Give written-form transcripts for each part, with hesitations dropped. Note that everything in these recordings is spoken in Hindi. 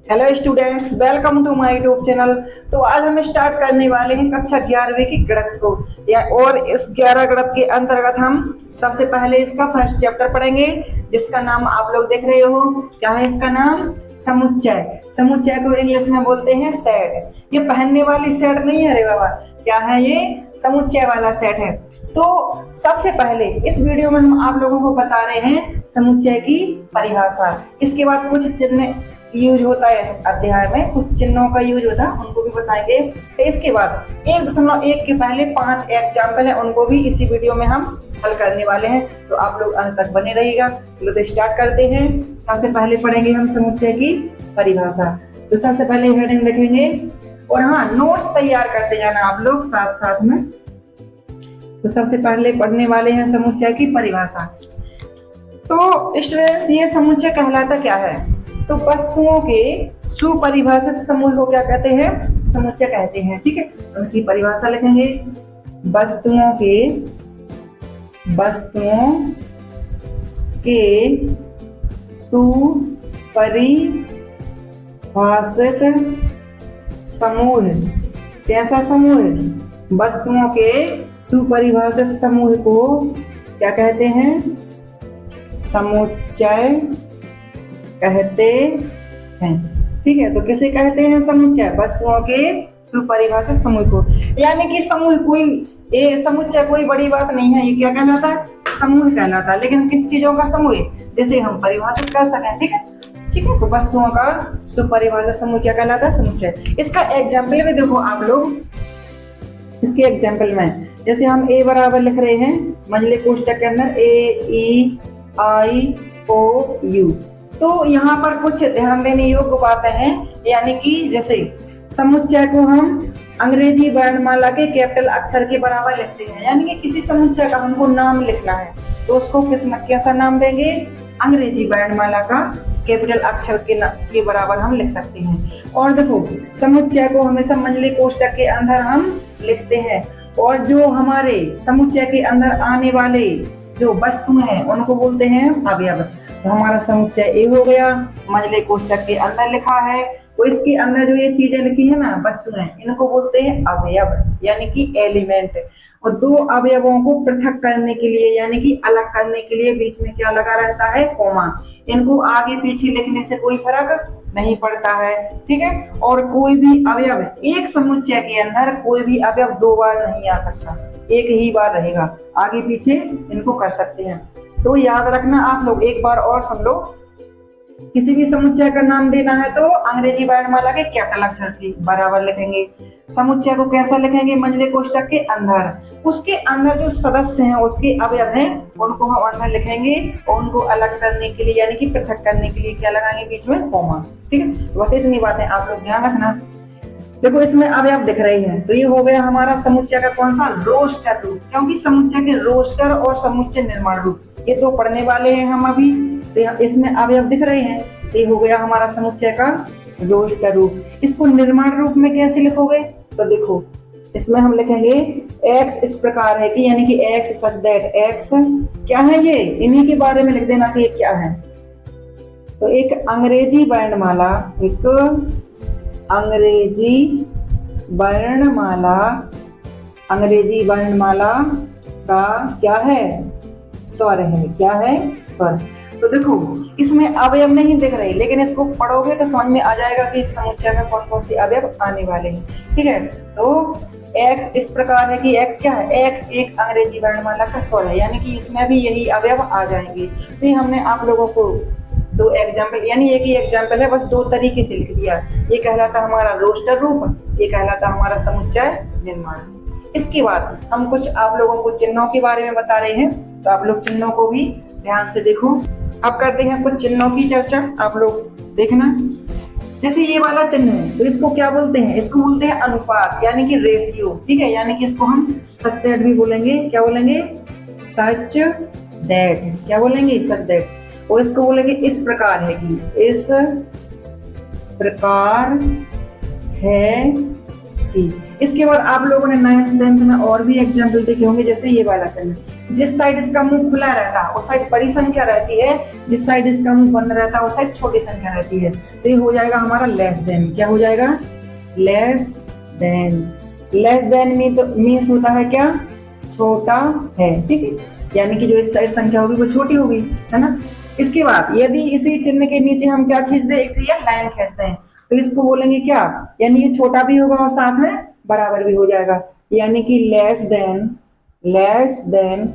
Hello students, welcome to my YouTube channel. तो आज हम स्टार्ट करने वाले हैं कक्षा 11वीं की गणित को और इस 11 गणित के अंतर्गत हम सबसे पहले इसका फर्स्ट चैप्टर पढ़ेंगे, जिसका नाम आप लोग देख रहे हो। क्या है इसका नाम? समुच्चय। समुच्चय को इंग्लिश में बोलते हैं सेट। ये पहनने वाली सेट नहीं है रे बाबा, क्या है ये? समुच्चय वाला सेट है। तो सबसे पहले इस वीडियो में हम आप लोगों को बता रहे हैं समुच्चय की परिभाषा। इसके बाद कुछ चिन्ह यूज होता है इस अध्याय में, कुछ चिन्हों का यूज होता है, उनको भी बताएंगे। तो इसके बाद 1.1 के पहले 5 एग्जाम्पल है, उनको भी इसी वीडियो में हम हल करने वाले हैं। तो आप लोग अंत तक बने रहिएगा। चलो तो स्टार्ट करते हैं। सबसे पहले पढ़ेंगे हम समुच्चय की परिभाषा। तो सबसे पहले हेडिंग लिखेंगे और हाँ, नोट्स तैयार करते जाना आप लोग साथ साथ में। तो सबसे पहले पढ़ने वाले हैं समुच्चय की परिभाषा। तो स्टूडेंट्स, ये समुच्चय कहलाता क्या है? तो वस्तुओं के सुपरिभाषित समूह को क्या कहते हैं? समुच्चय कहते हैं। ठीक है, तो इसकी परिभाषा लिखेंगे। वस्तुओं के सुपरिभाषित समूह। कैसा समूह? वस्तुओं के सुपरिभाषित समूह को क्या कहते हैं? समुच्चय कहते हैं। ठीक है, तो किसे कहते हैं समुच्चय? वस्तुओं के सुपरिभाषित समूह को। यानी कि समूह समुच्चय कोई बड़ी बात नहीं है। ये क्या कहलाता है? समूह कहलाता है। लेकिन किस चीजों का समूह? जिसे हम परिभाषित कर सकें। ठीक है, तो वस्तुओं का सुपरिभाषित समूह क्या कहलाता है? समुच्चय। इसका एग्जाम्पल भी देखो आप लोग। इसके एग्जाम्पल में जैसे हम ए बराबर लिख रहे हैं मंझले कोष्ठक के अंदर, AEIOU। तो यहाँ पर कुछ ध्यान देने योग्य बातें हैं। यानी कि जैसे समुच्चय को हम अंग्रेजी वर्णमाला के कैपिटल अक्षर के बराबर लिखते हैं। यानी कि किसी समुच्चय का हमको नाम लिखना है तो उसको कैसा नाम देंगे? अंग्रेजी वर्णमाला का कैपिटल अक्षर के बराबर हम लिख सकते हैं। और देखो, समुच्चय को हमेशा मंझले कोष्ठक के अंदर हम लिखते हैं। और जो हमारे समुच्चय के अंदर आने वाले जो वस्तु हैं उनको बोलते हैं अवयव। तो हमारा समुच्चय ए हो गया, मंझले कोष्ठक के अंदर लिखा है। तो इसके अंदर जो ये चीजें लिखी है ना, वस्तुएं, इनको बोलते हैं अवयव, यानी कि एलिमेंट। और दो अवयवों को पृथक करने के लिए, यानी कि अलग करने के लिए बीच में क्या लगा रहता है? कॉमा। इनको आगे पीछे लिखने से कोई फर्क नहीं पड़ता है। ठीक है, और कोई भी अवयव एक समुच्चय के अंदर कोई भी अवयव 2 बार नहीं आ सकता, एक ही बार रहेगा। आगे पीछे इनको कर सकते हैं। तो याद रखना आप लोग, एक बार और सुन लो। किसी भी समुच्चय का नाम देना है तो अंग्रेजी वर्णमाला के कैपिटल अक्षर के बराबर लिखेंगे। समुच्चय को कैसा लिखेंगे? मंझले कोष्ठक के अंदर। उसके अंदर जो सदस्य हैं, उसके अवयव हैं, उनको हम अंदर लिखेंगे। और उनको अलग करने के लिए, यानी कि पृथक करने के लिए क्या लगाएंगे? बीच में कॉमा। ठीक है, बस इतनी बातें आप लोग ध्यान रखना। देखो, इसमें अवयव दिख रहे हैं। तो ये हो गया हमारा समुच्चय का कौन सा? रोस्टर रूप। क्योंकि समुच्चय के रोस्टर और समुच्चय निर्माण रूप ये दो पढ़ने वाले हैं हम अभी। तो इसमें अवयव दिख रहे हैं। ये हो गया हमारा समुच्चय का रोस्टर रूप। इसको निर्माण रूप में कैसे लिखोगे? तो देखो, इसमें हम लिखेंगे x इस प्रकार है कि, यानी कि x सच दैट x क्या है? ये इन्हीं के बारे में लिख देना कि ये क्या है। तो एक अंग्रेजी वर्णमाला का क्या है? स्वर है। क्या है? स्वर। तो देखो, इसमें अवयव नहीं दिख रहे, लेकिन इसको पढ़ोगे तो समझ में आ जाएगा कि इस समुच्चय में कौन कौन से अवयव आने वाले हैं। ठीक है, तो x इस प्रकार है कि x क्या है? x एक अंग्रेजी वर्णमाला का स्वर है, यानी कि इसमें भी यही अवयव आ जाएंगे। तो ये हमने आप लोगों को 2 एग्जाम्पल, यानी एक ही एग्जाम्पल है, बस 2 तरीके से लिख दिया। ये कहलाता हमारा रोस्टर रूप, ये कहलाता हमारा समुच्चय निर्माण। इसके बाद हम कुछ आप लोगों को चिन्हों के बारे में बता रहे हैं। तो आप लोग चिन्हों को भी ध्यान से देखो। अब करते हैं कुछ चिन्हों की चर्चा, आप लोग देखना। जैसे ये वाला चिन्ह है, तो इसको क्या बोलते हैं? इसको बोलते हैं अनुपात, यानी कि रेशियो। ठीक है, यानी कि इसको हम सच दैट भी बोलेंगे। क्या बोलेंगे? Such that. क्या बोलेंगे? Such that. और इसको बोलेंगे इस प्रकार है कि, इस प्रकार है कि। इसके बाद आप लोगों ने 9th 10th में और भी एग्जाम्पल देखे होंगे, जैसे ये वाला चिन्ह। जिस साइड इसका मुंह खुला रहता है उस साइड बड़ी संख्या रहती है, जिस साइड इसका मुंह बंद रहता है उस साइड छोटी संख्या रहती है। तो ये हो जाएगा हमारा लेस देन। क्या हो जाएगा? Less than. Less than means होता है क्या? छोटा है, ठीक है, यानी कि जो इस साइड संख्या होगी वो छोटी होगी, है ना। इसके बाद यदि इसी चिन्ह के नीचे हम क्या खींच दें? एक रियल लाइन खींच दें, तो इसको बोलेंगे क्या? यानी ये छोटा भी होगा और साथ में बराबर भी हो जाएगा, यानी कि लेस देन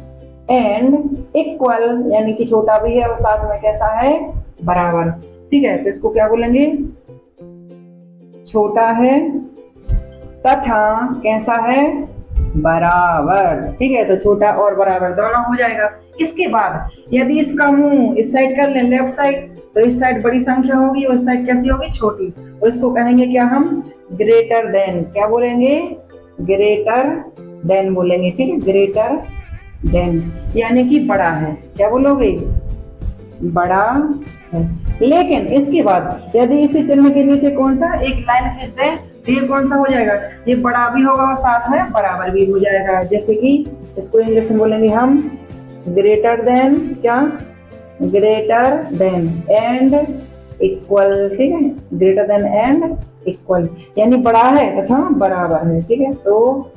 एंड इक्वल, यानी कि छोटा भी है और साथ में कैसा है? बराबर, ठीक है। तो इसको क्या बोलेंगे? छोटा है तथा कैसा है? बराबर, ठीक है। तो छोटा और बराबर दोनों हो जाएगा। इसके बाद यदि इसका मुंह इस साइड कर लें, लेफ्ट साइड, तो इस साइड बड़ी संख्या होगी और इस साइड कैसी होगी? छोटी। तो इसको कहेंगे क्या हम? Greater than. क्या बोलेंगे? ग्रेटर देन बोलेंगे, ठीक है, ग्रेटर देन, यानी कि बड़ा है। क्या बोलोगे? बड़ा है। लेकिन इसके बाद यदि इसी चिन्ह के नीचे कौन सा एक लाइन खींच दें, तो ये कौन सा हो जाएगा? ये बड़ा भी होगा और साथ में बराबर भी हो जाएगा। जैसे कि इसको इंग्लिश में बोलेंगे हम ग्रेटर देन, क्या? ग्रेटर देन एंड इक्वल, ठीक है, ग्रेटर देन एंड इक्वल, यानी बड़ा है तथा बराबर है, ठीक है। तो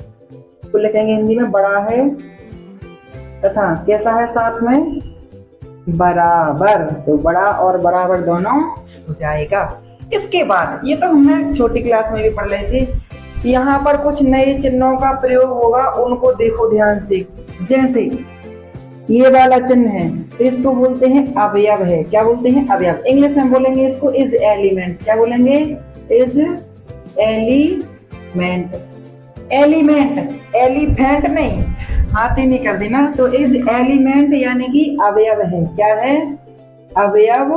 इसको लिखेंगे हिंदी में बड़ा है तथा कैसा है? साथ में बराबर। तो बड़ा और बराबर दोनों हो जाएगा। इसके बाद ये तो हमने छोटी क्लास में भी पढ़ रहे थे, यहाँ पर कुछ नए चिन्हों का प्रयोग होगा, उनको देखो ध्यान से। जैसे ये वाला चिन्ह है, तो इसको बोलते हैं अवयव है। क्या बोलते हैं? अवयव। इंग्लिश में बोलेंगे इसको इज एलिमेंट। क्या बोलेंगे? Is element. एलिमेंट, एलिफेंट नहीं, हाथी नहीं कर देना। तो इज एलिमेंट यानी कि अवयव है। क्या है? अवयव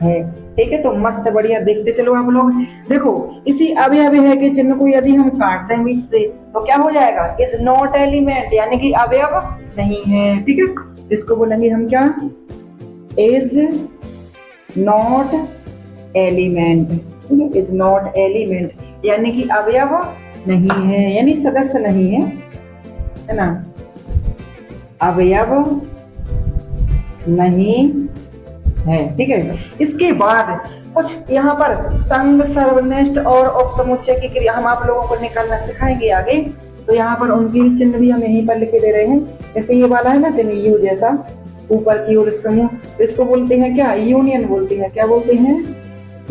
है, ठीक है। तो मस्त बढ़िया देखते चलो आप लोग। देखो इसी अवयव है के चिन्ह को यदि हम काट दें बीच से, तो क्या हो जाएगा? इज नॉट एलिमेंट, यानी कि अवयव नहीं है, ठीक है। इसको बोलेंगे हम क्या? Is not element, is not element, यानी कि अवयव नहीं है, यानी सदस्य नहीं है, है ना, अवयव नहीं है, ठीक है। इसके बाद कुछ यहाँ पर संघ, सर्वनिष्ठ और उपसमुच्चय की क्रिया हम आप लोगों को निकालना सिखाएंगे आगे। तो यहाँ पर उनकी भी चिन्ह भी हम यहीं पर लिखे दे रहे हैं। जैसे ये वाला है ना चिन्ह, यू जैसा ऊपर की ओर इसका मुंह, तो इसको बोलते हैं क्या? यूनियन बोलते हैं। क्या बोलते हैं?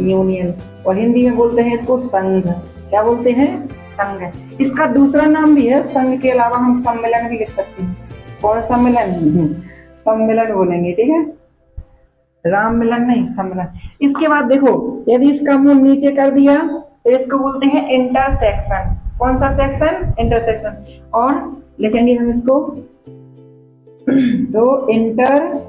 यूनियन। और हिंदी में बोलते हैं इसको संघ। क्या बोलते हैं? संघ। इसका दूसरा नाम भी है, संघ के अलावा हम सम्मेलन भी लिख सकते हैं। कौन सम्मेलन? सम्मेलन बोलेंगे, ठीक है, राम मिलन नहीं, सम्मेलन। इसके बाद देखो यदि इसका मुंह नीचे कर दिया तो इसको बोलते हैं इंटरसेक्शन। कौन सा सेक्शन? इंटरसेक्शन। और लिखेंगे हम इसको तो इंटरसेक्शन,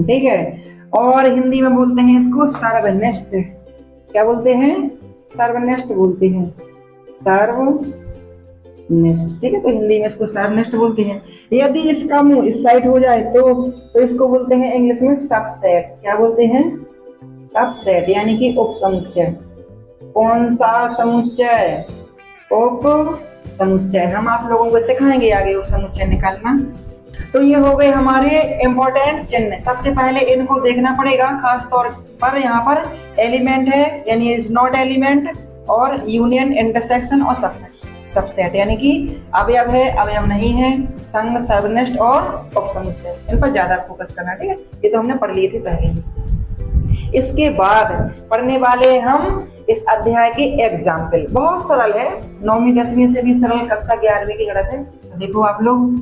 ठीक है। और हिंदी में बोलते हैं इसको सर्वनिष्ठ। क्या बोलते हैं? सर्वनिष्ठ बोलते हैं, सर्वनिष्ठ, ठीक है। तो हिंदी में इसको सर्वनिष्ठ बोलते हैं। यदि इसका मुंह इस साइड हो जाए तो इसको बोलते हैं इंग्लिश में सबसेट। क्या बोलते हैं? सबसेट, यानी कि उपसमुच्चय। कौन सा समुच्चय? उप समुच्चय। हम आप लोगों को सिखाएंगे आगे उपसमुच्चय निकालना। तो ये हो गए हमारे इंपॉर्टेंट चिन्ह। सबसे पहले इनको देखना पड़ेगा, खास तौर पर यहाँ पर एलिमेंट है यानी इज नॉट एलिमेंट, और यूनियन, इंटरसेक्शन और सबसेट, यानी कि अवयव है, अवयव नहीं है, संघ, सर्वनिष्ठ और उपसमुच्चय। इन पर ज्यादा फोकस करना, ठीक है। ये तो हमने पढ़ लिए थे पहले ही। इसके बाद पढ़ने वाले हम इस अध्याय के एग्जाम्पल। बहुत सरल है, 9वीं 10वीं से भी सरल, कक्षा 11वीं की गणित है। तो देखो आप लोग,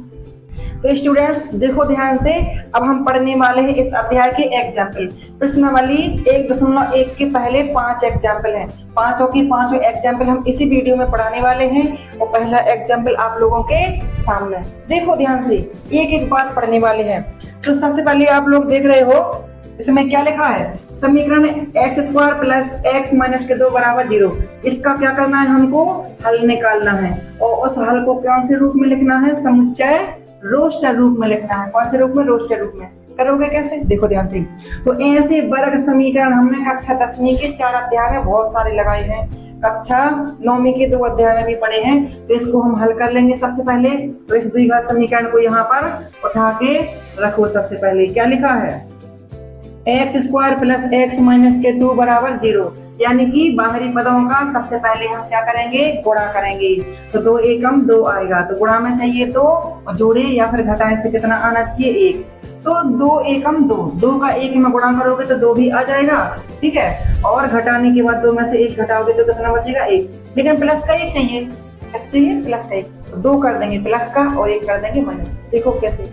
तो स्टूडेंट्स देखो ध्यान से, अब हम पढ़ने वाले हैं इस अध्याय के एग्जाम्पल। प्रश्नावली 1.1 के पहले 5 एग्जाम्पल हैं। पांचों की पांचों एग्जाम्पल हम इसी वीडियो में पढ़ाने वाले हैं। और पहला एग्जाम्पल आप लोगों के सामने, देखो ध्यान से, एक एक बात पढ़ने वाले हैं। तो सबसे पहले आप लोग देख रहे हो इसमें क्या लिखा है? समीकरण x² प्लस x माइनस के 2 बराबर 0। इसका क्या करना है? हमको हल निकालना है, और उस हल को कौन से रूप में लिखना है? समुच्चय रोस्टर रूप में लिखना है। कौन से रूप में? रोस्टर रूप में। करोगे कैसे? देखो ध्यान से। तो ऐसे वर्ग समीकरण हमने कक्षा 10वीं के 4 अध्याय में बहुत सारे लगाए हैं। कक्षा 9वीं के 2 अध्याय में भी पढ़े हैं। तो इसको हम हल कर लेंगे सबसे पहले। तो इस द्विघात समीकरण को यहाँ पर उठा के रखो। सबसे पहले क्या लिखा है, x square plus x minus के 2 बराबर 0, यानी कि बाहरी पदों का सबसे पहले हम क्या करेंगे, गुणा करेंगे। तो 2 एकम 2 आएगा, तो गुणा में चाहिए तो जोड़े या फिर घटाए से कितना आना चाहिए, 1। तो 2 एकम 2, 2 का 1 में गुणा करोगे तो 2 भी आ जाएगा, ठीक है। और घटाने के बाद 2 में से 1 घटाओगे तो कितना बचेगा, 1। लेकिन प्लस का 1 चाहिए, कैसे चाहिए, प्लस का 1। तो 2 कर देंगे प्लस का और 1 कर देंगे माइनस का। देखो कैसे,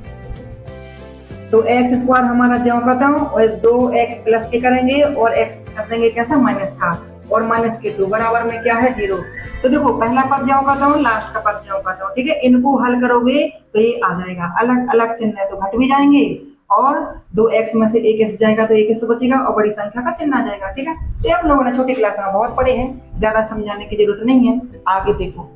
तो एक्स स्क्वायर हमारा ज्यों का त्यों और 2x प्लस के करेंगे और x कर देंगे कैसा, माइनस का, और माइनस के 2 बराबर में क्या है, 0। तो देखो पहला पद ज्यों का त्यों, लास्ट का पद ज्यों का त्यों, ठीक है। इनको हल करोगे तो ये आ जाएगा। अलग अलग चिन्ह है तो घट भी जाएंगे, और 2x में से 1x जाएगा तो 1x बचेगा और बड़ी संख्या का चिन्ह आ जाएगा, ठीक है। ये आप लोगों ने छोटी क्लास में बहुत पढ़े हैं, ज्यादा समझाने की जरूरत नहीं है। आगे देखो,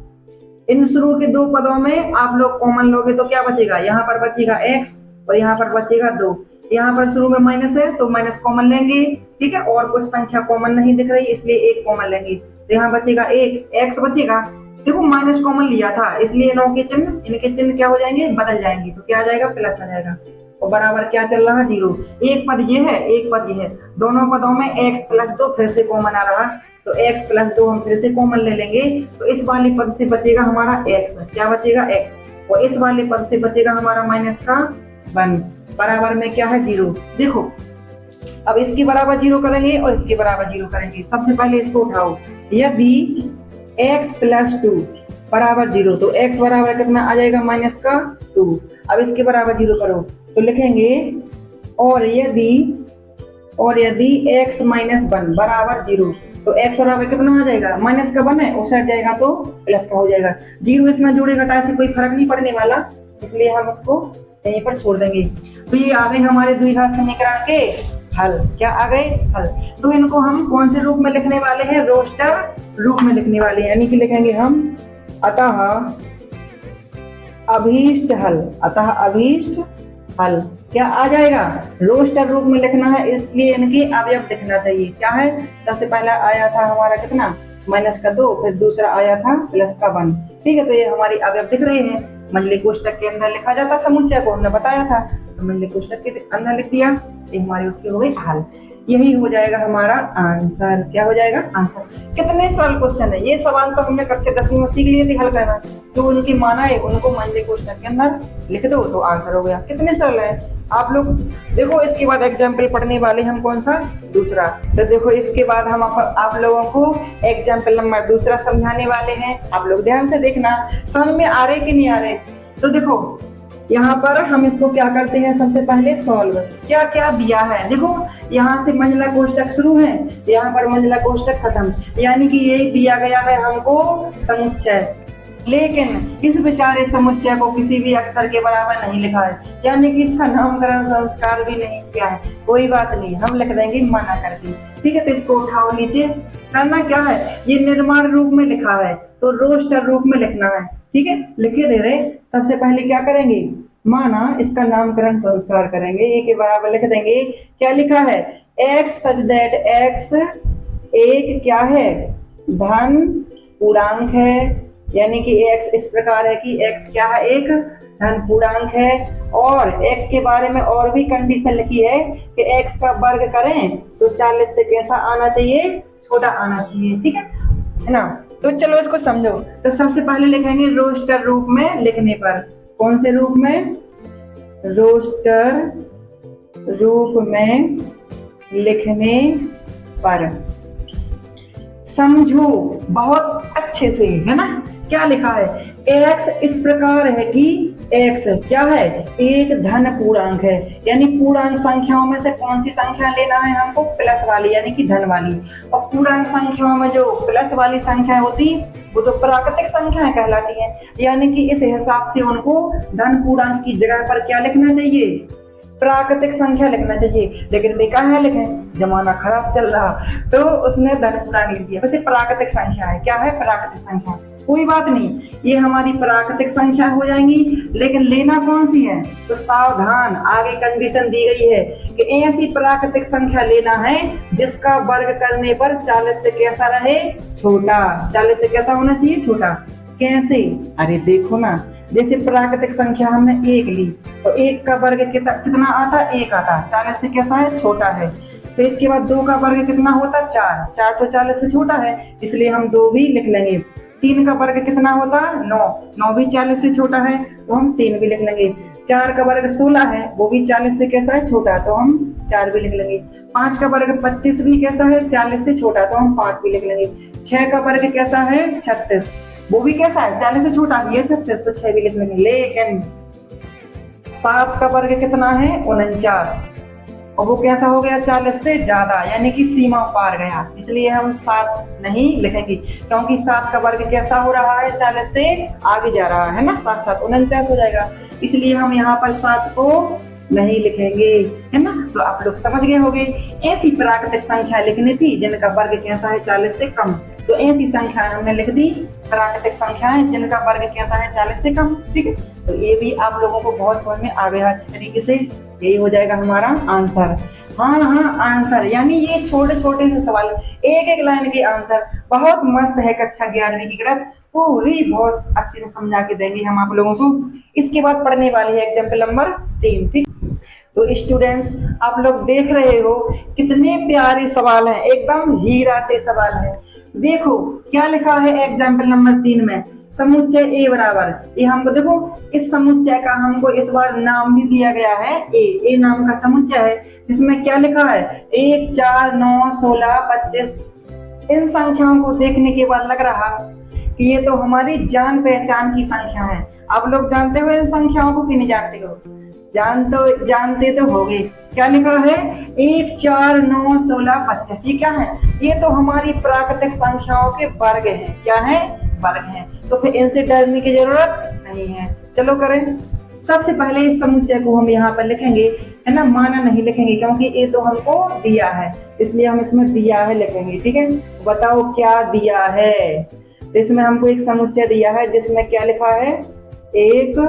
इन शुरू के 2 पदों में आप लोग कॉमन लोगे तो क्या बचेगा, यहाँ पर बचेगा x और यहाँ पर बचेगा 2। यहाँ पर शुरू में माइनस है तो माइनस कॉमन लेंगे, ठीक है। और कुछ संख्या कॉमन नहीं दिख रही इसलिए 1 कॉमन लेंगे, तो यहाँ बचेगा 1, x बचेगा। देखो माइनस कॉमन लिया था इसलिए इनों के चिन्ह, इनके चिन्ह क्या हो जाएंगे, बदल जाएंगे। तो क्या आ जाएगा, प्लस आ जाएगा, और बराबर क्या चल रहा है, 0। एक पद ये है, एक पद ये है, दोनों पदों में x प्लस 2 फिर से कॉमन आ रहा, तो x प्लस 2 हम फिर से कॉमन ले लेंगे। तो इस वाले पद से बचेगा हमारा x, क्या बचेगा, x, और इस वाले पद से बचेगा हमारा माइनस का 1, बराबर में क्या है, 0। देखो अब इसके बराबर 0 करेंगे और इसके बराबर 0 करेंगे। सबसे पहले इसको उठाओ, यदि x प्लस 2 बराबर 0 तो x बराबर कितना आ जाएगा, माइनस का 2। अब इसके बराबर 0 करो तो लिखेंगे और यदि x माइनस 1 बराबर 0 तो x बराबर कितना आ जाएगा, माइनस का 1 है, उस साइड जाएगा तो प्लस का हो जाएगा। 0 इसमें जोड़े घटाए से कोई फर्क नहीं पड़ने वाला, इसलिए हम उसको यहीं पर छोड़ देंगे। तो ये आ गए हमारे द्विघात समीकरण के हल। क्या आ गए, हल। तो इनको हम कौन से रूप में लिखने वाले हैं, रोस्टर रूप में लिखने वाले हैं, यानी कि लिखेंगे हम अतः अभीष्ट हल, अतः अभीष्ट हल। क्या आ जाएगा, रोस्टर रूप में लिखना है, इसलिए इनके अवयव दिखना चाहिए। क्या है, सबसे पहला आया था हमारा कितना, माइनस का 2, फिर दूसरा आया था प्लस का 1, ठीक है। तो ये हमारी अवयव दिख रहे हैं। मंडली कोष्टक के अंदर लिखा जाता समुच्चय को, हमने बताया था, तो मंडली कोष्टक के अंदर लिख दिया, ये हमारे उसके हो गए हल। यही हो जाएगा हमारा आंसर। क्या हो जाएगा, आंसर। कितने सरल क्वेश्चन है, ये सवाल तो हमने कक्षा 10वीं में सीख लिए थे हल करना। जो उनकी माना है उनको मंडली कोष्टक के अंदर लिख दो तो आंसर हो गया। कितने सरल है। आप लोग देखो इसके बाद एग्जाम्पल पढ़ने वाले हम कौन सा, दूसरा। तो देखो इसके बाद हम आप लोगों को एग्जाम्पल नंबर 2 समझाने वाले हैं। आप लोग ध्यान से देखना, समझ में आ रहे कि नहीं आ रहे। तो देखो यहाँ पर हम इसको क्या करते हैं, सबसे पहले सॉल्व। क्या क्या दिया है, देखो यहाँ से मंजिला कोष्टक शुरू है, यहाँ पर मंजिला कोष्टक खत्म, यानी कि ये दिया गया है हमको समुच्चय। लेकिन इस बेचारे समुच्चय को किसी भी अक्षर के बराबर नहीं लिखा है, यानी कि इसका नामकरण संस्कार भी नहीं किया है। कोई बात नहीं, हम लिख देंगे माना करके, ठीक है। तो इसको उठाओ नीचे। करना क्या है, ये निर्माण रूप में लिखा है तो रोस्टर रूप में लिखना है, ठीक है। लिखे दे रहे, सबसे पहले क्या करेंगे, माना, इसका नामकरण संस्कार करेंगे, ए के बराबर लिख देंगे। क्या लिखा है, x सच दैट x एक क्या है, धन पूर्णांक है, यानी कि x इस प्रकार है कि x क्या है, एक धन पूर्णांक है। और x के बारे में और भी कंडीशन लिखी है कि x का वर्ग करें तो 40 से कैसा आना चाहिए, छोटा आना चाहिए, ठीक है ना। तो चलो इसको समझो। तो सबसे पहले लिखेंगे रोस्टर रूप में लिखने पर, कौन से रूप में, रोस्टर रूप में लिखने पर। समझो बहुत अच्छे से, है ना। क्या लिखा है, x इस प्रकार है कि x क्या है, एक धन पूर्णांक है, यानी पूर्णांक संख्याओं में से कौन सी संख्या लेना है हमको, प्लस वाली, यानी कि धन वाली। और पूर्णांक संख्याओं में जो प्लस वाली संख्या होती वो तो प्राकृतिक संख्याएं कहलाती हैं, यानी कि इस हिसाब से उनको धन पूर्णांक की जगह पर क्या लिखना चाहिए, प्राकृतिक संख्या लिखना चाहिए। लेकिन वे कहाँ लिखें, जमाना खराब चल रहा तो उसने धन पूर्णांक लिख दिया, वैसे प्राकृतिक संख्या है। क्या है, प्राकृतिक संख्या। कोई बात नहीं, ये हमारी प्राकृतिक संख्या हो जाएंगी। लेकिन लेना कौन सी है, तो सावधान, आगे कंडीशन दी गई है कि ऐसी प्राकृतिक संख्या लेना है जिसका वर्ग करने पर 40 से कैसा रहे, छोटा। 40 से कैसा होना चाहिए, छोटा। कैसे, अरे देखो ना, जैसे प्राकृतिक संख्या हमने 1 ली तो 1 का वर्ग कितना आता, 1 आता, 40 से कैसा है, छोटा है। फिर इसके बाद 2 का वर्ग कितना होता, 4, 4 तो 40 से छोटा है, इसलिए हम 2 भी लिख लेंगे। 3 का वर्ग कितना होता, 9, 9 भी 40 से छोटा है तो हम 3 भी लिख लेंगे। 4 का वर्ग 16 है, वो भी 40 से कैसा है, छोटा, तो हम 4 भी लिख लेंगे। 5 का वर्ग 25 भी कैसा है, 40 से छोटा, तो हम 5 भी लिख लेंगे। 6 का वर्ग कैसा है, 36, वो भी कैसा है, 40 से छोटा भी है 36, तो 6 भी लिख लेंगे। लेकिन 7 का वर्ग कितना है, 49, और वो कैसा हो गया, 40 से ज्यादा, यानी कि सीमा पार गया, इसलिए हम 7 नहीं लिखेंगे, क्योंकि 7 का वर्ग कैसा हो रहा है, 40 से आगे जा रहा है ना, 7 7 49 हो जाएगा, इसलिए हम यहाँ पर 7 को नहीं लिखेंगे, है ना। तो आप लोग समझ गए होंगे, ऐसी प्राकृतिक संख्या लिखनी थी जिनका वर्ग कैसा है, 40 से कम, तो ऐसी संख्या हमने लिख दी, प्राकृतिक संख्याएं जिनका वर्ग कैसा है, 40 से कम, ठीक है। तो ये भी आप लोगों को बहुत समझ में आ गया अच्छी तरीके से, यही हो जाएगा हमारा आंसर। हाँ, आंसर, यानी ये छोटे छोटे से सवाल, एक एक लाइन के आंसर बहुत मस्त है। कक्षा 11वीं की गणित पूरी बहुत अच्छे से समझा के देंगे हम आप लोगों को। इसके बाद पढ़ने वाली है एग्जाम्पल नंबर 3, ठीक। तो स्टूडेंट्स, आप लोग देख रहे हो कितने प्यारे सवाल हैं, एकदम हीरा से सवाल है। देखो क्या लिखा है एग्जाम्पल नंबर 3 में, समुच्चय ए बराबर, ये हमको देखो, इस समुच्चय का हमको इस बार नाम भी दिया गया है, ए नाम का समुच्चय है, जिसमें क्या लिखा है, 1 4 9 16 25। इन संख्याओं को देखने के बाद लग रहा कि ये तो हमारी जान पहचान की संख्या है। आप लोग जानते हो इन संख्याओं को कि नहीं जानते हो, जानते तो होगे। क्या लिखा है, 1 4 9 16 25, ये क्या है, ये तो हमारी प्राकृतिक संख्याओं के वर्ग हैं। क्या है, वर्ग हैं, तो फिर इनसे डरने की जरूरत नहीं है। चलो करें, सबसे पहले इस समुच्चय को हम यहाँ पर लिखेंगे, है ना, माना नहीं लिखेंगे क्योंकि ये तो हमको दिया है, इसलिए हम इसमें दिया है लिखेंगे, ठीक है। बताओ क्या दिया है, तो इसमें हमको एक समुच्चय दिया है जिसमें क्या लिखा है, 1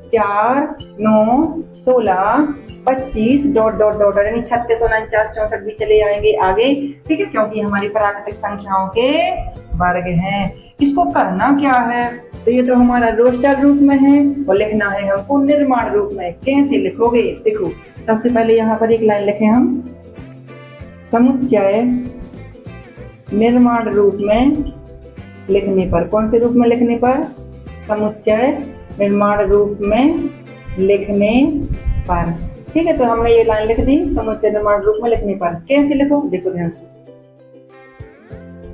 4 9 16 25 डॉट डॉट डॉट, यानी 36 49 64 भी चले जाएंगे आगे, ठीक है, क्योंकि हमारी प्राकृतिक संख्याओं के वर्ग हैं। इसको करना क्या है, तो ये तो हमारा रोस्टर रूप में है और लिखना है हमको निर्माण रूप में। कैसे लिखोगे, देखो सबसे पहले यहाँ पर एक लाइन लिखे हम, समुच्चय निर्माण रूप में लिखने पर, कौन से रूप में लिखने पर, समुच्चय निर्माण रूप में लिखने पर, ठीक है। तो हमने ये लाइन लिख दी, समुच्चय निर्माण रूप में लिखने पर। कैसे लिखो, देखो ध्यान से,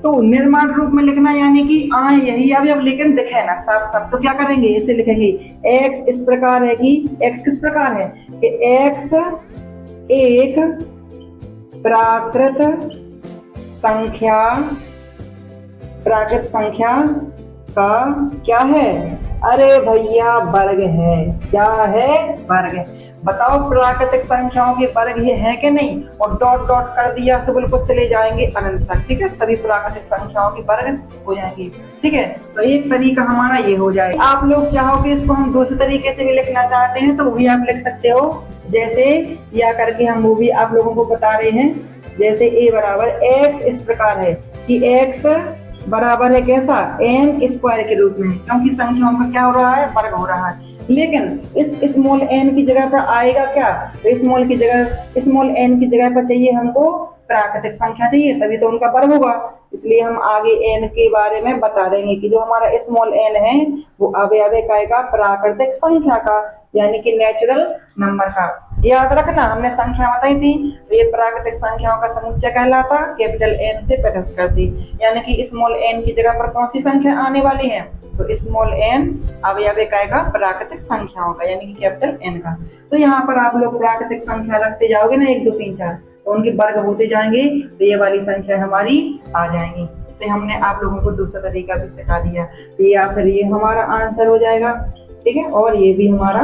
तो निर्माण रूप में लिखना यानी कि यही अब लेकिन दिखे ना साफ साफ, तो क्या करेंगे, इसे लिखेंगे x इस प्रकार है कि x किस प्रकार है कि x एक प्राकृत संख्या का क्या है, अरे भैया वर्ग है। क्या है, वर्ग है। बताओ प्राकृतिक संख्याओं के वर्ग ये है कि नहीं, और डॉट डॉट कर दिया सब बिल्कुल चले जाएंगे अनंत तक, ठीक है, सभी प्राकृतिक संख्याओं के वर्ग हो जाएंगे, ठीक है। तो एक तरीका हमारा ये हो जाए। आप लोग चाहो कि इसको हम दूसरे तरीके से भी लिखना चाहते हैं तो वो भी आप लिख सकते हो, जैसे या करके हम वो भी आप लोगों को बता रहे हैं। जैसे a बराबर x इस प्रकार है कि x बराबर है कैसा, n स्क्वायर के रूप में, क्योंकि संख्याओं का क्या हो रहा है, वर्ग हो रहा है। लेकिन इस स्मॉल n की जगह पर आएगा क्या, तो स्मॉल n की जगह पर चाहिए हमको प्राकृतिक संख्या चाहिए, तभी तो उनका वर्ग होगा। इसलिए हम आगे n के बारे में बता देंगे कि जो हमारा स्मॉल n है वो अवयव इकाई का प्राकृतिक संख्या का, यानी कि नेचुरल नंबर का। याद रखना, हमने संख्या बताई थी, तो ये प्राकृतिक संख्याओं का समुच्चय कहलाता, कैपिटल N से प्रदर्शित करती, यानी कि स्मॉल n की जगह पर कौन सी संख्या आने वाली है, तो स्मॉल n अवयव इकाई का प्राकृतिक संख्याओं का, यानी कि कैपिटल N का। तो यहाँ पर आप लोग प्राकृतिक संख्या रखते जाओगे ना, 1 2 3 4, तो उनके वर्ग होते जाएंगे, तो ये वाली संख्या हमारी आ जाएंगी। तो हमने आप लोगों को दूसरा तरीका भी सिखा दिया, तो ये फिर ये हमारा आंसर हो जाएगा, ठीक है, और ये भी हमारा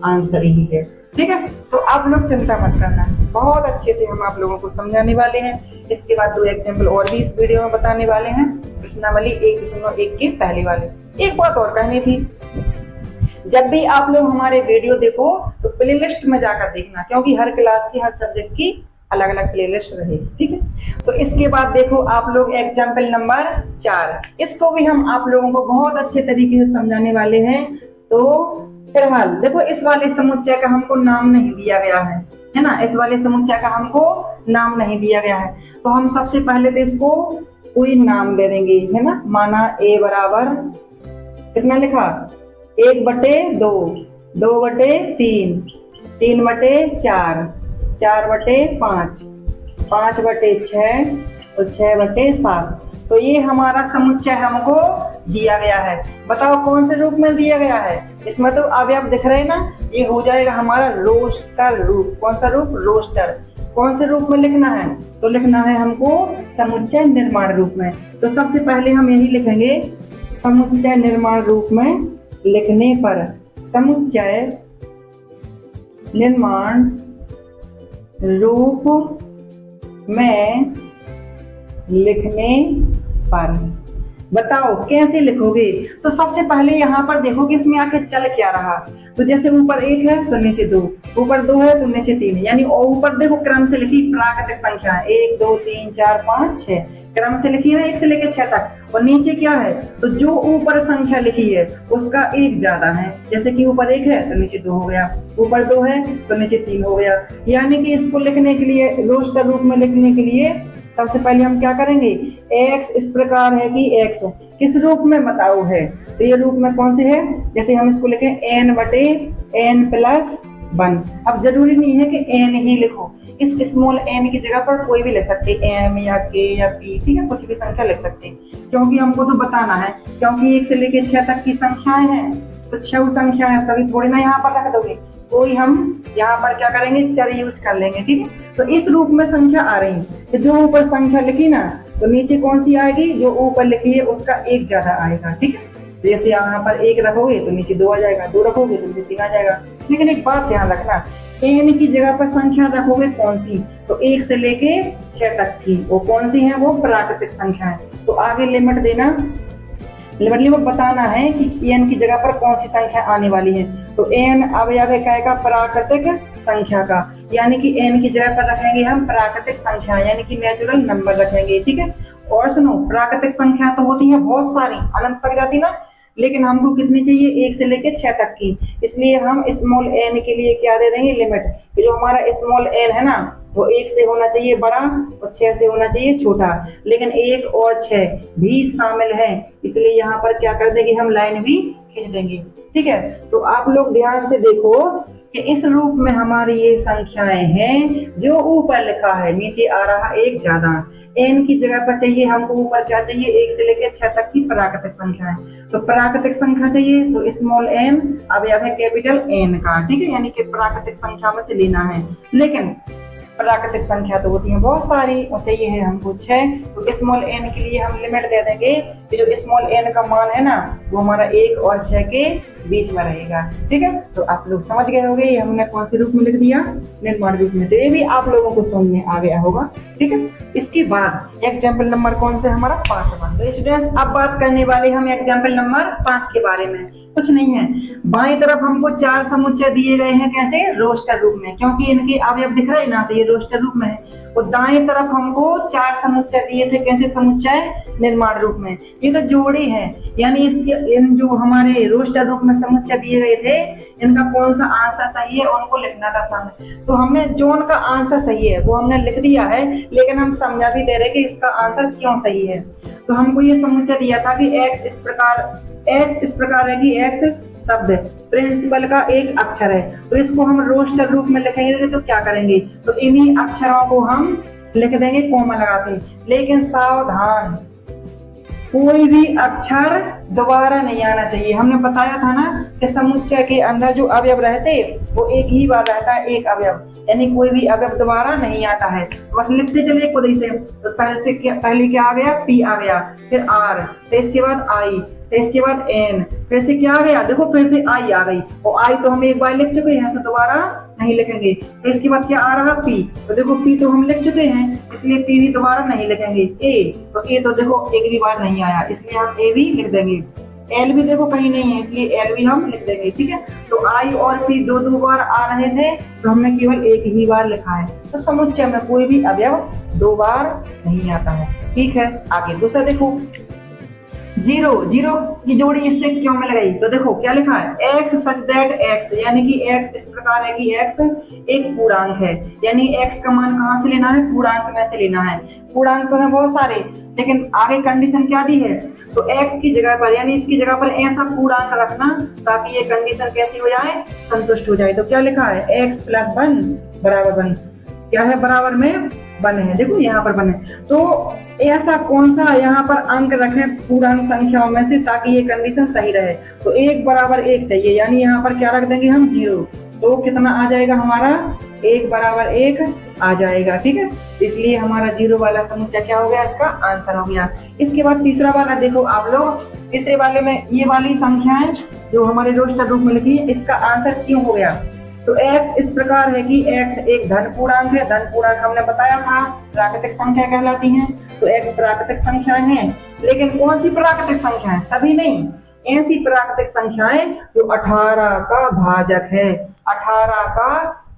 आंसर ही है, ठीक है। तो आप लोग चिंता मत करना, बहुत अच्छे से हम आप लोगों को समझाने वाले हैं। इसके बाद 2 एग्जाम्पल और भी इस वीडियो में बताने वाले हैं, प्रश्नावली 1.1 के पहले वाले। एक बात और कहनी थी, जब भी आप लोग हमारे वीडियो देखो तो प्लेलिस्ट में जाकर देखना, क्योंकि हर क्लास की हर सब्जेक्ट की अलग अलग प्लेलिस्ट रहेगी, ठीक है। तो इसके बाद देखो आप लोग एग्जाम्पल नंबर 4, इसको भी हम आप लोगों को बहुत अच्छे तरीके से समझाने वाले हैं। तो फिलहाल देखो इस वाले समुच्चय का हमको नाम नहीं दिया गया है ना, इस वाले समुच्चय का हमको नाम नहीं दिया गया है। तो हम सबसे पहले तो इसको कोई नाम दे देंगे, है ना। माना a बराबर कितना लिखा, 1/2, 2/3, 3/4, 4/5, 5/6 और 6/7। तो ये हमारा समुच्चय हमको दिया गया है। बताओ कौन से रूप में दिया गया है, इसमें तो अवयव दिख रहे हैं ना, ये हो जाएगा हमारा रोस्टर रूप। कौन सा रूप, रोस्टर। कौन से रूप में लिखना है, तो लिखना है हमको समुच्चय निर्माण रूप में। तो सबसे पहले हम यही लिखेंगे, समुच्चय निर्माण रूप में लिखने पर, समुच्चय निर्माण रूप में लिखने पर। बताओ कैसे लिखोगे। तो सबसे पहले यहाँ पर देखो कि इसमें आखिर चल क्या रहा। तो जैसे ऊपर 1 है तो नीचे 2, ऊपर 2 है तो नीचे 3, यानी ऊपर देखो क्रम से लिखी प्राकृतिक संख्या 1 2 3 4 5 6, क्रम से लिखी है 1 से लेकर 6 तक। और नीचे क्या है, तो जो ऊपर संख्या लिखी है उसका 1 ज्यादा है। जैसे कि ऊपर 1 है तो नीचे 2 हो गया, ऊपर 2 है तो नीचे 3 हो गया। यानी कि इसको लिखने के लिए, रोस्टर रूप में लिखने के लिए सबसे पहले हम क्या करेंगे, x इस प्रकार है कि x किस रूप में बताओ है, तो ये रूप में कौन से है। जैसे हम इसको लिखें n/n+1। अब जरूरी नहीं है कि n ही लिखो, इस स्मॉल n की जगह पर कोई भी ले सकते, m या k या p, ठीक है, कुछ भी संख्या लिख सकते हैं, क्योंकि हमको तो बताना है, क्योंकि 1 से लेकर 6 तक की संख्याएं हैं, तो 6 संख्या है, तभी थोड़ी ना यहाँ पर रख दोगे, कोई हम यहाँ पर क्या करेंगे, चर यूज कर लेंगे, ठीक है। तो इस रूप में संख्या आ रही, तो जो ऊपर संख्या लिखी ना, तो नीचे कौन सी आएगी, जो ऊपर लिखी है उसका 1 ज्यादा आएगा, ठीक है। जैसे यहाँ पर 1 रखोगे तो नीचे 2 आ जाएगा, 2 रखोगे तो नीचे 3 आ जाएगा। लेकिन एक बात ध्यान रखना, n की जगह पर संख्या रखोगे कौन सी, तो 1 से लेके 6 तक की, वो कौन सी है, वो प्राकृतिक संख्या है। तो आगे लिमिट देना, लिमिट बताना है कि n की जगह पर कौन सी संख्या आने वाली है। तो n अवयव है क्या का, प्राकृतिक संख्या का, यानी कि n की जगह पर रखेंगे हम प्राकृतिक संख्या, यानी कि नेचुरल नंबर रखेंगे, ठीक है। और सुनो, प्राकृतिक संख्या तो होती है बहुत सारी, अनंत तक जाती ना, लेकिन हमको कितनी चाहिए, 1 से लेके 6 तक की, इसलिए हम स्मॉल n के लिए क्या दे देंगे, लिमिट। जो हमारा स्मॉल n है ना, वो 1 से होना चाहिए बड़ा और 6 से होना चाहिए छोटा, लेकिन 1 और 6 भी शामिल है, इसलिए यहाँ पर क्या कर देंगे, हम लाइन भी खींच देंगे, ठीक है। तो आप लोग ध्यान से देखो कि इस रूप में हमारी ये संख्याएं हैं, जो ऊपर लिखा है नीचे आ रहा 1 ज्यादा, n की जगह पर चाहिए हमको ऊपर क्या चाहिए, 1 से लेकर 6 तक की प्राकृतिक संख्या है। तो प्राकृतिक संख्या चाहिए तो स्मॉल n अवयव है कैपिटल N का, ठीक है, यानी कि प्राकृतिक संख्या में से लेना है। लेकिन प्राकृतिक संख्या तो होती है बहुत सारी, और चाहिए है हमको 6, तो स्मॉल n के लिए हम लिमिट दे देंगे कि जो स्मॉल n का मान है ना, वो हमारा 1 और 6 के बीच में रहेगा, ठीक है। तो आप लोग समझ गए होंगे ये हमने कौन से रूप में लिख दिया, निर्माण रूप में। तो ये भी आप लोगों को समझ में आ गया होगा, ठीक है। इसके बाद एग्जाम्पल नंबर कौन से, हमारा 5वां। तो स्टूडेंट्स अब बात करने वाले हम एग्जाम्पल नंबर 5 के बारे में। कुछ नहीं है, बाएं तरफ हमको 4 समुच्चय दिए गए हैं, कैसे, रोस्टर रूप में, क्योंकि इनके अवयव दिख रहे हैं ना, तो ये रोस्टर रूप में है। और दाएं तरफ हमको 4 समुच्चय दिए थे, कैसे समुच्चय, निर्माण रूप में। ये तो जोड़े हैं, यानी इसके इन जो हमारे रोस्टर रूप में समुच्चय दिए गए थे, इनका कौन सा आंसर सही है उनको लिखना था सामने। तो हमने जो उनका आंसर सही है वो हमने लिख दिया है, लेकिन हम समझा भी दे रहे कि इसका आंसर क्यों सही है। तो हमको ये समुच्चय दिया था कि x इस प्रकार है कि x शब्द प्रिंसिपल का एक अक्षर है, तो इसको हम रोस्टर रूप में लिखेंगे तो क्या करेंगे, तो इन्हीं अक्षरों को हम लिख देंगे कोमा लगाते। लेकिन सावधान, कोई भी अक्षर दोबारा नहीं आना चाहिए। हमने बताया था ना कि समुच्चय के अंदर जो अवयव रहते वो एक ही बार रहता है, एक अवयव, यानी कोई भी अवयव दोबारा नहीं आता है। बस लिखते चलिए खुद ही से। तो पहले क्या आ गया, p आ गया, फिर r, तो इसके बाद i, तो इसके बाद n, फिर से क्या आ गया, देखो फिर से i आ गई, और i तो हम एक बार लिख चुके हैं, तो दोबारा नहीं लिखेंगे। तो इसके बाद क्या आ रहा, p, तो देखो p तो हम लिख चुके हैं, इसलिए p भी दोबारा नहीं लिखेंगे। a, तो a तो देखो एक भी बार नहीं आया, इसलिए हम a भी लिख देंगे। एल भी देखो कहीं नहीं है, इसलिए एल भी हम लिख देंगे। ठीक है, तो आई और पी दो दो बार आ रहे थे, तो हमने केवल एक ही बार लिखा है। तो समुच्चय में कोई भी अवयव दो बार नहीं आता है। ठीक है, आगे दूसरा देखो, जीरो, जीरो की जोड़ी इससे क्यों में लगाई, तो देखो क्या लिखा है, एक्स सच दैट एक्स, यानी कि एक्स इस प्रकार है कि एक्स एक पूर्णांक है, यानी एक्स का मान कहां से लेना है, पूर्णांक में से लेना है। पूर्णांक तो है बहुत सारे, लेकिन आगे कंडीशन क्या दी है, तो एक्स की जगह पर यानी इसकी जगह पर ऐसा पूर्णांक रखना ताकि ये कंडीशन कैसी हो जाए, संतुष्ट हो जाए। तो क्या लिखा है, एक्स प्लस वन बराबर वन, क्या है बराबर में वन है, देखो यहाँ पर वन है। तो ऐसा कौन सा यहाँ पर अंक रखें पूर्णांक संख्याओं में से ताकि ये कंडीशन सही रहे, तो एक बराबर एक चाहिए, यानी यहाँ पर क्या रख देंगे हम, जीरो। तो कितना आ जाएगा हमारा, एक बराबर एक आ जाएगा। ठीक है, इसलिए हमारा जीरो वाला समुच्चय क्या हो गया, इसका आंसर हो गया। इसके बाद तीसरा वाला देखो आप लोग, तीसरे वाले में ये वाली संख्याएं जो हमारे रोस्टर रूप में लिखी है, इसका आंसर क्यों हो गया, तो x इस प्रकार है कि x एक धन पूर्णांक है, धन पूर्णांक हमने बताया था प्राकृतिक संख्या कहलाती हैं, तो x प्राकृतिक संख्याएं हैं, लेकिन कौन सी प्राकृतिक संख्याएं, सभी नहीं, ऐसी प्राकृतिक संख्याएं जो 18 का भाजक है, 18 का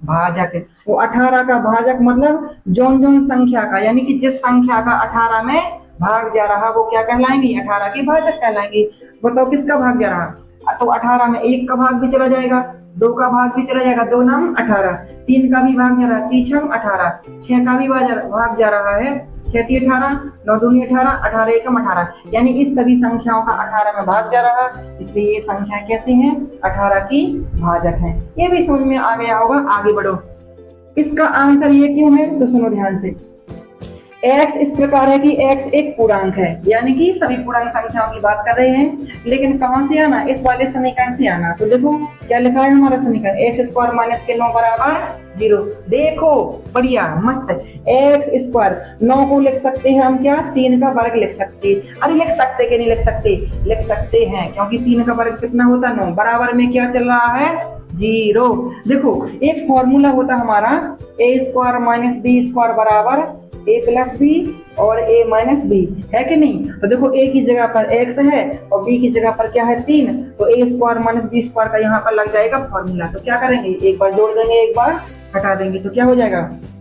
भाजक है। वो 18 का भाजक मतलब जोन जोन संख्या का, यानी कि जिस संख्या का 18 में भाग जा रहा वो क्या कहलाएंगी, 18 की भाजक कहलाएंगी। बताओ किसका भाग जा रहा, तो 18 में एक का भाग भी चला जाएगा, दो का भाग भी चला जाएगा, दो नाम 18, तीन का भी भाग जा रहा है, तीछम 18, 6 का भी भाग जा रहा है, 6 ती 18, 9 दूनी 18, 18 एकम 18, यानी इस सभी संख्याओं का 18 में भाग जा रहा, इसलिए ये संख्या कैसी है, 18 की भाजक है। ये भी समझ में आ गया होगा, आगे बढ़ो। इसका आंसर ये क्यों है, तो सुनो ध्यान से, x इस प्रकार है कि x एक पूर्णांक है, यानी कि सभी पूर्णांक संख्याओं की बात कर रहे हैं, लेकिन कहां से आना, इस वाले समीकरण से आना। तो देखो क्या लिखा है हमारा समीकरण, एक्स स्क्वायर माइनस के 9 बराबर 0। देखो बढ़िया मस्त, एक्स स्क्वायर 9 को लिख सकते हैं हम क्या, 3 का वर्ग लिख सकते, अरे लिख सकते कि नहीं लिख सकते, लिख सकते हैं, क्योंकि 3 का वर्ग कितना होता है 9, बराबर में क्या चल रहा है, 0। देखो एक फॉर्मूला होता हमारा, ए स्क्वायर माइनस बी स्क्वायर बराबर a प्लस बी और a माइनस बी, है कि नहीं। तो देखो a की जगह पर x है और b की जगह पर क्या है 3, तो a square minus b square का यहाँ पर लग जाएगा फॉर्मूला। तो क्या करेंगे, एक बार जोड़ देंगे एक बार हटा देंगे, तो क्या हो जाएगा,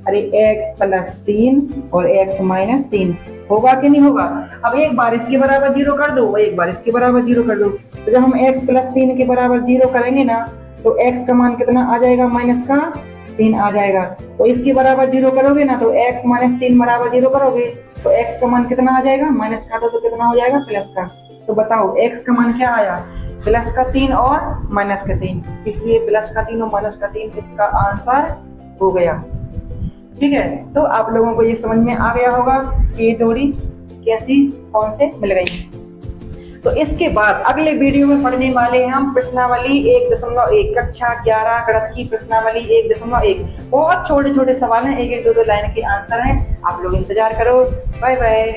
अरे x प्लस 3 और x माइनस 3 होगा कि नहीं होगा। अब एक बार इसके बराबर 0 कर दो, एक बार इसके बराबर 0 कर दो, तो जब हम x प्लस 3 के बराबर 0 करेंगे ना, तो x का मान कितना आ जाएगा, माइनस का 3 आ जाएगा। तो इसके बराबर 0 करोगे ना, तो x माइनस 3 बराबर 0 करोगे, तो x का मान कितना आ जाएगा, माइनस का तो कितना हो जाएगा, प्लस का। तो बताओ x का मान क्या आया, प्लस का 3 और माइनस का 3, इसलिए प्लस का 3 और माइनस का 3 इसका आंसर हो गया। ठीक है, तो आप लोगों को ये समझ में आ गया होगा कि ये जोड़ी कैसी कौन से मिल गई। तो इसके बाद अगले वीडियो में पढ़ने वाले हैं हम प्रश्नावली 1.1, कक्षा 11 गणित की प्रश्नावली 1.1। बहुत छोटे छोटे सवाल हैं, एक एक दो दो लाइन के आंसर हैं, आप लोग इंतजार करो। Bye bye.